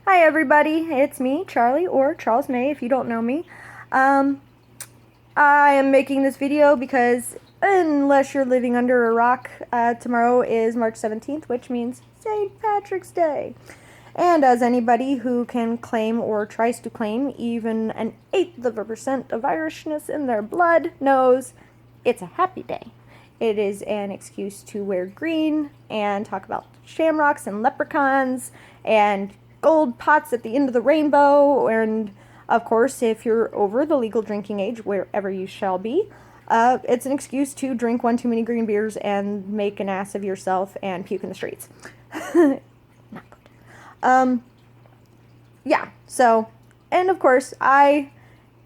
Hi everybody, it's me, Charlie, or Charles May if you don't know me. Um, I am making this video because, unless you're living under a rock, tomorrow is March 17th, which means St. Patrick's Day. And as anybody who can claim or tries to claim even an eighth of a percent of Irishness in their blood knows, it's a happy day. It is an excuse to wear green and talk about shamrocks and leprechauns and gold pots at the end of the rainbow. And of course, if you're over the legal drinking age, wherever you shall be, it's an excuse to drink one too many green beers and make an ass of yourself and puke in the streets. Not good. Yeah, so, and of course, I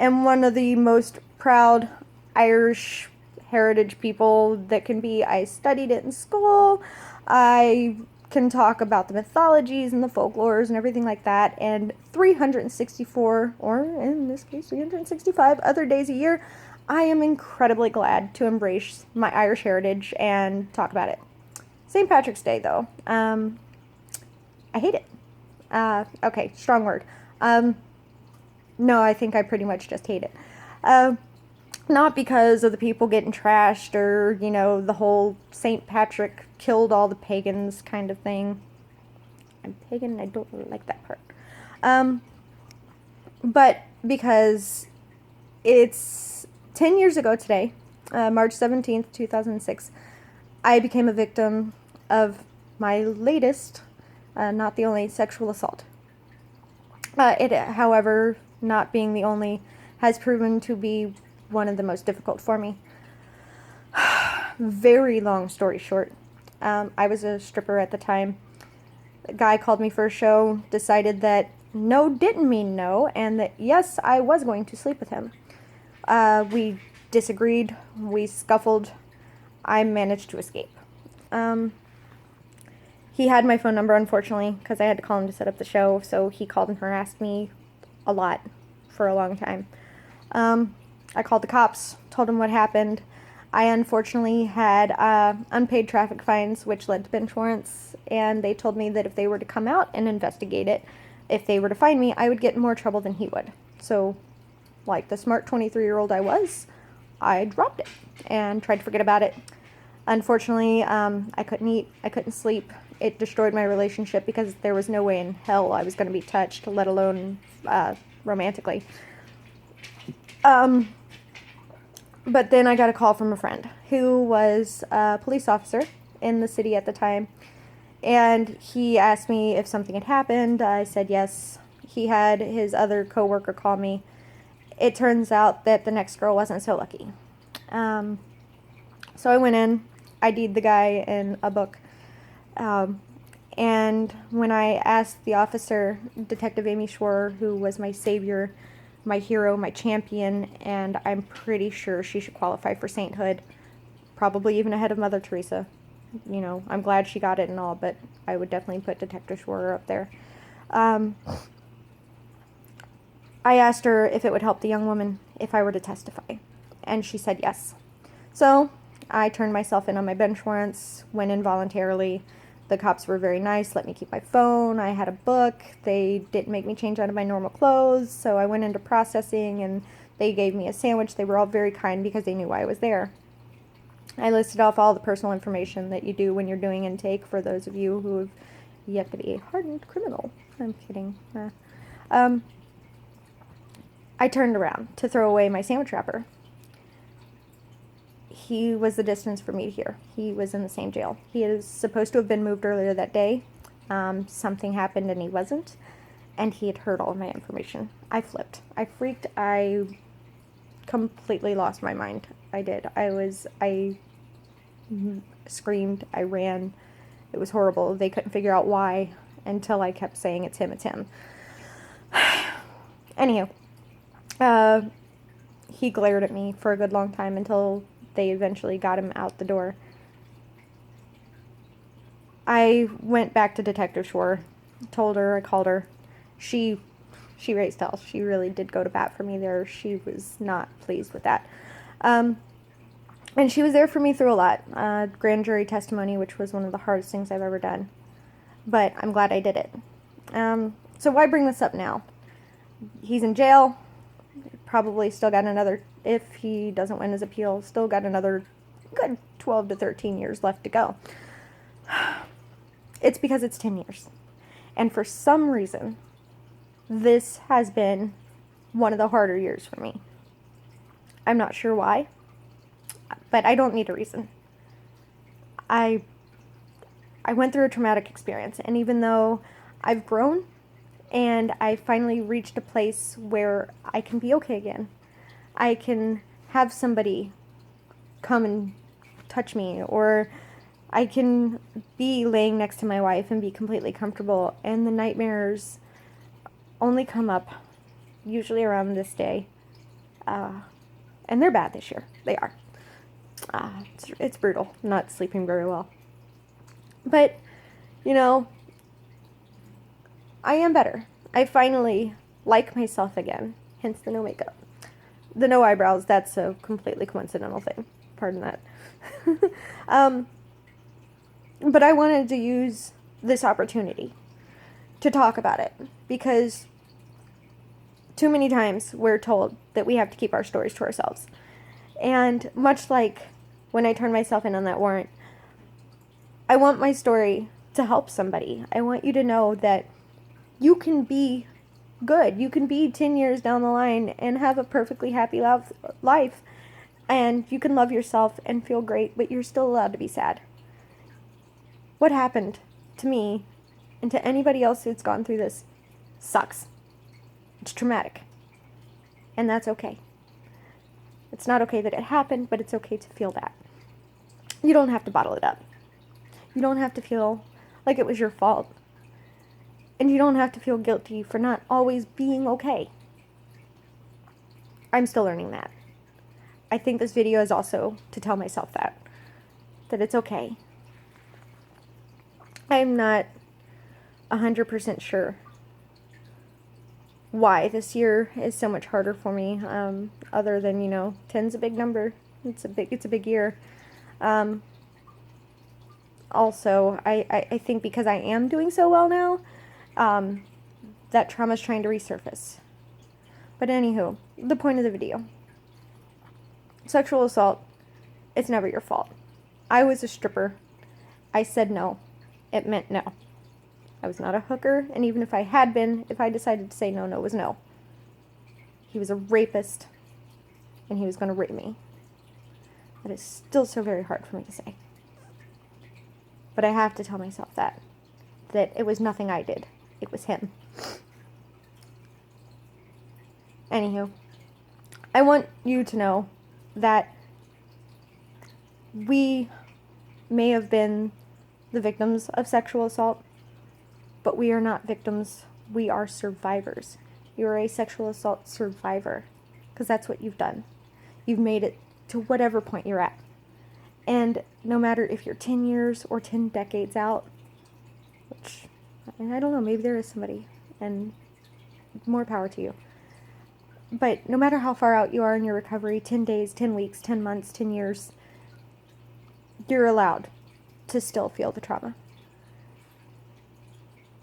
am one of the most proud Irish heritage people that can be. I studied it in school. I can talk about the mythologies and the folklores and everything like that. And 364, or in this case, 365 other days a year, I am incredibly glad to embrace my Irish heritage and talk about it. St. Patrick's Day, though, I hate it. Okay, strong word. No, I think I pretty much just hate it. Not because of the people getting trashed or, the whole St. Patrick killed all the pagans kind of thing. I'm pagan, I don't really like that part. But because it's 10 years ago today, March 17th, 2006, I became a victim of my latest, not the only, sexual assault. It, however, not being the only, has proven to be one of the most difficult for me. Very long story short, I was a stripper at the time. A guy called me for a show, decided that no didn't mean no, and that yes, I was going to sleep with him. We disagreed, we scuffled, I managed to escape. He had my phone number, unfortunately, because I had to call him to set up the show, so he called and harassed me a lot for a long time. I called the cops, told them what happened. I unfortunately had unpaid traffic fines, which led to bench warrants, and they told me that if they were to come out and investigate it, if they were to find me, I would get in more trouble than he would. So, like the smart 23-year-old I was, I dropped it and tried to forget about it. Unfortunately, I couldn't eat, I couldn't sleep. It destroyed my relationship because there was no way in hell I was going to be touched, let alone romantically. But then I got a call from a friend who was a police officer in the city at the time, and he asked me if something had happened. I said yes. He had his other coworker call me. It turns out that the next girl wasn't so lucky. So I went in, ID'd the guy in a book, and when I asked the officer, Detective Amy Schwer, who was my savior, my hero, my champion, and I'm pretty sure she should qualify for sainthood, probably even ahead of Mother Teresa. I'm glad she got it and all, but I would definitely put Detective Schwer up there. I asked her if it would help the young woman if I were to testify, and she said yes. So I turned myself in on my bench warrants, went in voluntarily. The cops were very nice, let me keep my phone. I had a book. They didn't make me change out of my normal clothes, so I went into processing, and they gave me a sandwich. They were all very kind because they knew why I was there. I listed off all the personal information that you do when you're doing intake for those of you who have yet to be a hardened criminal. I'm kidding. I turned around to throw away my sandwich wrapper. He was the distance for me to here. He was in the same jail. He is supposed to have been moved earlier that day. Something happened and he wasn't. And he had heard all of my information. I flipped. I freaked. I completely lost my mind. I did. I screamed. I ran. It was horrible. They couldn't figure out why until I kept saying, it's him, it's him. Anyhow, he glared at me for a good long time until they eventually got him out the door. I went back to Detective Schwer, told her, I called her. She raised hell. She really did go to bat for me there. She was not pleased with that. And she was there for me through a lot. Grand jury testimony, which was one of the hardest things I've ever done. But I'm glad I did it. So why bring this up now? He's in jail. Probably still got another, if he doesn't win his appeal, still got another good 12 to 13 years left to go. It's because it's 10 years. And for some reason, this has been one of the harder years for me. I'm not sure why, but I don't need a reason. I went through a traumatic experience, and even though I've grown and I finally reached a place where I can be okay again, I can have somebody come and touch me, or I can be laying next to my wife and be completely comfortable, and the nightmares only come up usually around this day, and they're bad this year. They are. It's brutal. I'm not sleeping very well. But, you know, I am better. I finally like myself again, hence the no makeup. The no eyebrows, that's a completely coincidental thing. Pardon that. But I wanted to use this opportunity to talk about it, because too many times we're told that we have to keep our stories to ourselves. And much like when I turned myself in on that warrant, I want my story to help somebody. I want you to know that you can be good. You can be 10 years down the line and have a perfectly happy life. And you can love yourself and feel great, but you're still allowed to be sad. What happened to me and to anybody else who's gone through this sucks. It's traumatic. And that's okay. It's not okay that it happened, but it's okay to feel that. You don't have to bottle it up. You don't have to feel like it was your fault. And you don't have to feel guilty for not always being okay. I'm still learning that. I think this video is also to tell myself that it's okay. I'm not 100% sure why this year is so much harder for me, other than, 10's a big number. It's a big year. Also, I think because I am doing so well now, that trauma's trying to resurface. But anywho, the point of the video. Sexual assault, it's never your fault. I was a stripper. I said no. It meant no. I was not a hooker, and even if I had been, if I decided to say no, no was no. He was a rapist, and he was going to rape me. That is still so very hard for me to say. But I have to tell myself that it was nothing I did. It was him. Anywho, I want you to know that we may have been the victims of sexual assault, but we are not victims. We are survivors. You're a sexual assault survivor, because that's what you've done. You've made it to whatever point you're at. And no matter if you're 10 years or 10 decades out, which, I don't know, maybe there is somebody, and more power to you. But no matter how far out you are in your recovery, 10 days, 10 weeks, 10 months, 10 years, you're allowed to still feel the trauma.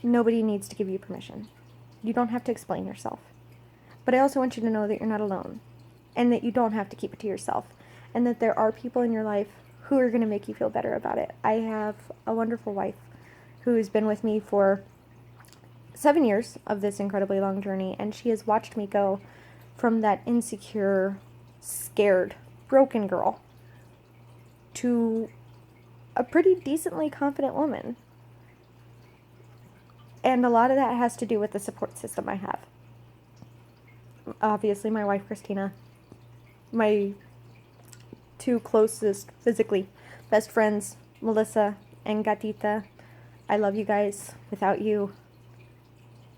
Nobody needs to give you permission. You don't have to explain yourself. But I also want you to know that you're not alone, and that you don't have to keep it to yourself, and that there are people in your life who are going to make you feel better about it. I have a wonderful wife who's been with me for 7 years of this incredibly long journey, and she has watched me go from that insecure, scared, broken girl to a pretty decently confident woman. And a lot of that has to do with the support system I have. Obviously, my wife, Christina, my two closest physically best friends, Melissa and Gatita. I love you guys. Without you,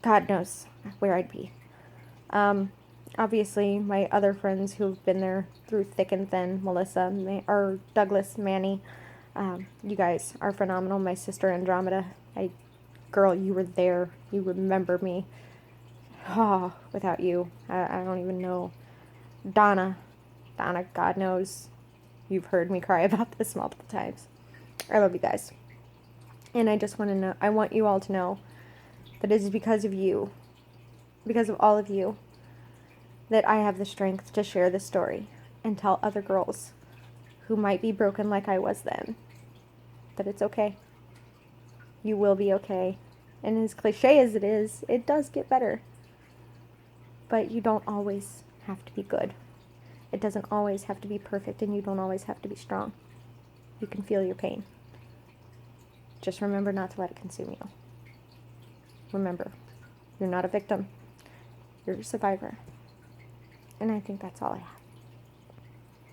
God knows where I'd be. Obviously, my other friends who've been there through thick and thin, Melissa, or Douglas, Manny, you guys are phenomenal. My sister Andromeda, girl, you were there. You remember me. Oh, without you, I don't even know. Donna, God knows, you've heard me cry about this multiple times. I love you guys. And I just want to know, I want you all to know That it is because of you, because of all of you, that I have the strength to share this story and tell other girls who might be broken like I was then that it's okay. You will be okay. And as cliche as it is, it does get better. But you don't always have to be good. It doesn't always have to be perfect, and you don't always have to be strong. You can feel your pain. Just remember not to let it consume you. Remember, you're not a victim. You're a survivor. And I think that's all I have.